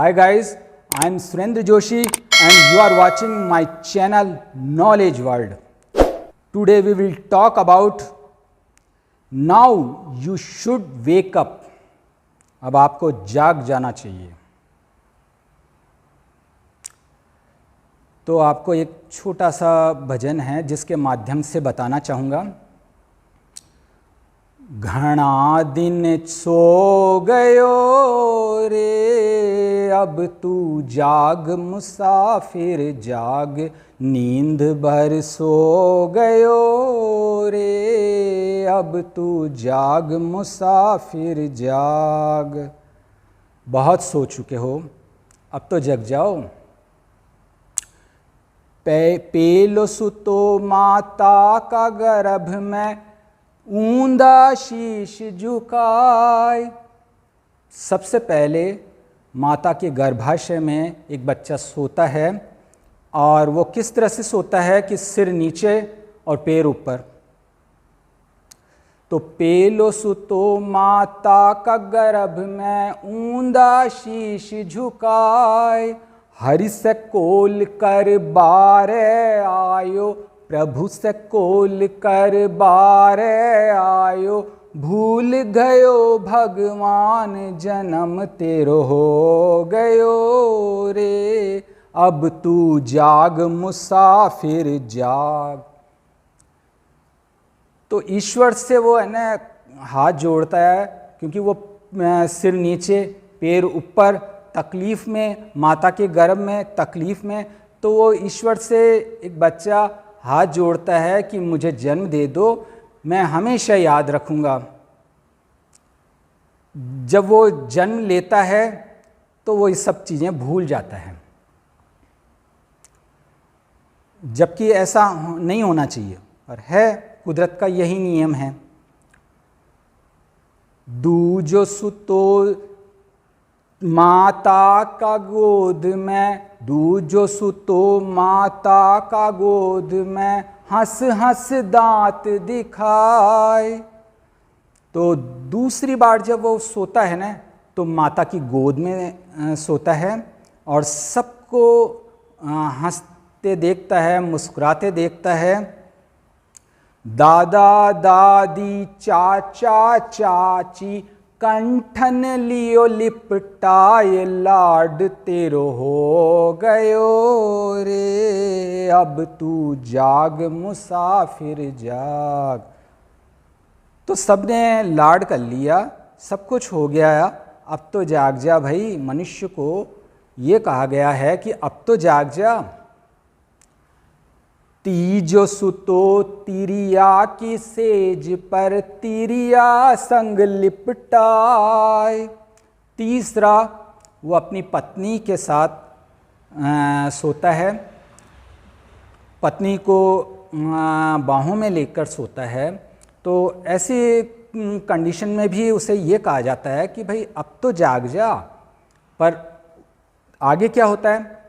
Hi guys, I am Surendra Joshi and you are watching my channel Knowledge World. Today we will talk about now you should wake up. अब आपको जाग जाना चाहिए। तो आपको एक छोटा सा भजन है जिसके माध्यम से बताना चाहूँगा। घना दिन सो गयो रे, अब तू जाग मुसाफिर जाग, नींद भर सो गयो रे, अब तू जाग मुसाफिर जाग। बहुत सो चुके हो, अब तो जग जाओ। पेलो सुतो माता का गर्भ में, ऊंधा शीश झुकाए। सबसे पहले माता के गर्भाशय में एक बच्चा सोता है और वो किस तरह से सोता है कि सिर नीचे और पैर ऊपर। तो पेलो सुतो माता का गर्भ में, ऊंधा शीश झुकाए। हरि से कोल कर बारे आयो, प्रभु से कोल कर बारे आयो। भूल गयो भगवान जन्म तेरो हो गयो रे, अब तू जाग मुसाफिर जाग। तो ईश्वर से वो है ना हाथ जोड़ता है, क्योंकि वो सिर नीचे पैर ऊपर, तकलीफ़ में, माता के गर्भ में तकलीफ़ में। तो वो ईश्वर से एक बच्चा हाथ जोड़ता है कि मुझे जन्म दे दो, मैं हमेशा याद रखूँगा। जब वो जन्म लेता है तो वो ये सब चीज़ें भूल जाता है, जबकि ऐसा नहीं होना चाहिए, और है कुदरत का यही नियम है। दूजो सुतो माता का गोद में, दूजो सुतो माता का गोद में, हंस हंस दांत दिखाए। तो दूसरी बार जब वो सोता है ना, तो माता की गोद में सोता है और सबको हंसते देखता है, मुस्कुराते देखता है। दादा दादी चाचा चाची, कंठन लियो लिपटाए, लाड तेरो हो गयो रे, अब तू जाग मुसाफिर जाग। तो सबने लाड कर लिया, सब कुछ हो गया, अब तो जाग जा भाई। मनुष्य को ये कहा गया है कि अब तो जाग जा। तीजो सुतो तिरिया की सेज पर, तिरिया संग लिपटाए। तीसरा वो अपनी पत्नी के साथ सोता है, पत्नी को बाहों में लेकर सोता है। तो ऐसी कंडीशन में भी उसे ये कहा जाता है कि भाई अब तो जाग जा। पर आगे क्या होता है?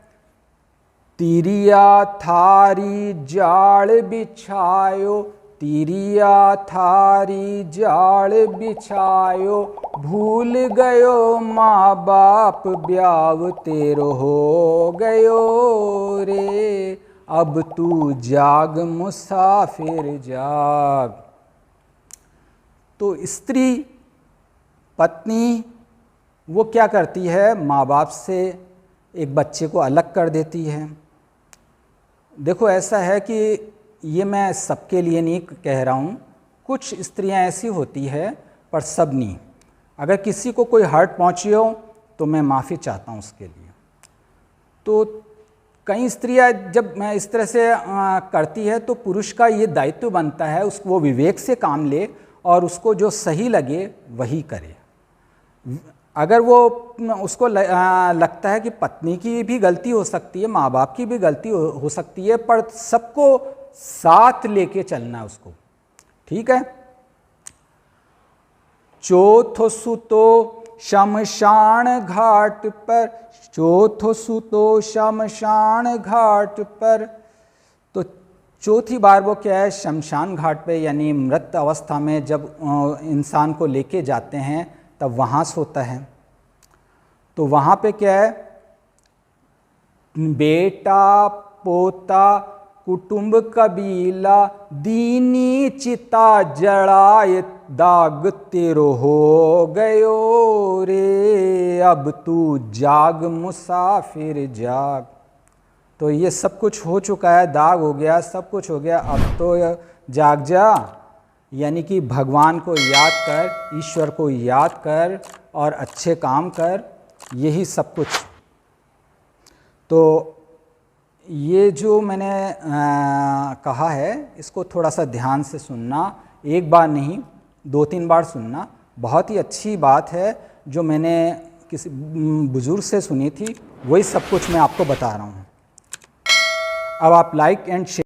तिरिया थारी जाड़ बिछायो, तिरिया थारी जाड़ बिछायो। भूल गयो माँ बाप ब्याव तेरो हो गयो रे, अब तू जाग मुसाफिर जाग। तो स्त्री, पत्नी, वो क्या करती है? माँ बाप से एक बच्चे को अलग कर देती है। देखो ऐसा है कि ये मैं सबके लिए नहीं कह रहा हूँ, कुछ स्त्रियाँ ऐसी होती है पर सब नहीं। अगर किसी को कोई हर्ट पहुँची हो तो मैं माफ़ी चाहता हूँ उसके लिए। तो कई स्त्रियाँ जब मैं इस तरह से करती है तो पुरुष का ये दायित्व बनता है उसको वो विवेक से काम ले और उसको जो सही लगे वही करे। अगर वो उसको लगता है कि पत्नी की भी गलती हो सकती है, माँ बाप की भी गलती हो सकती है, पर सबको साथ लेके चलना है उसको, ठीक है। चौथो सुतो शमशान घाट पर, चौथो सुतो शमशान घाट पर। तो चौथी बार वो क्या है? शमशान घाट पे, यानी मृत अवस्था में जब इंसान को लेके जाते हैं तब वहाँ सोता है। तो वहाँ पे क्या है? बेटा पोता कुटुंब कबीला दीनी चिता जड़ाए दाग तेरो हो गयो रे, अब तू जाग मुसाफिर जाग। तो ये सब कुछ हो चुका है, दाग हो गया, सब कुछ हो गया, अब तो जाग जा। यानी कि भगवान को याद कर, ईश्वर को याद कर और अच्छे काम कर, यही सब कुछ। तो ये जो मैंने कहा है इसको थोड़ा सा ध्यान से सुनना, एक बार नहीं 2-3 बार सुनना। बहुत ही अच्छी बात है जो मैंने किसी बुजुर्ग से सुनी थी, वही सब कुछ मैं आपको बता रहा हूँ। अब आप लाइक एंड शेयर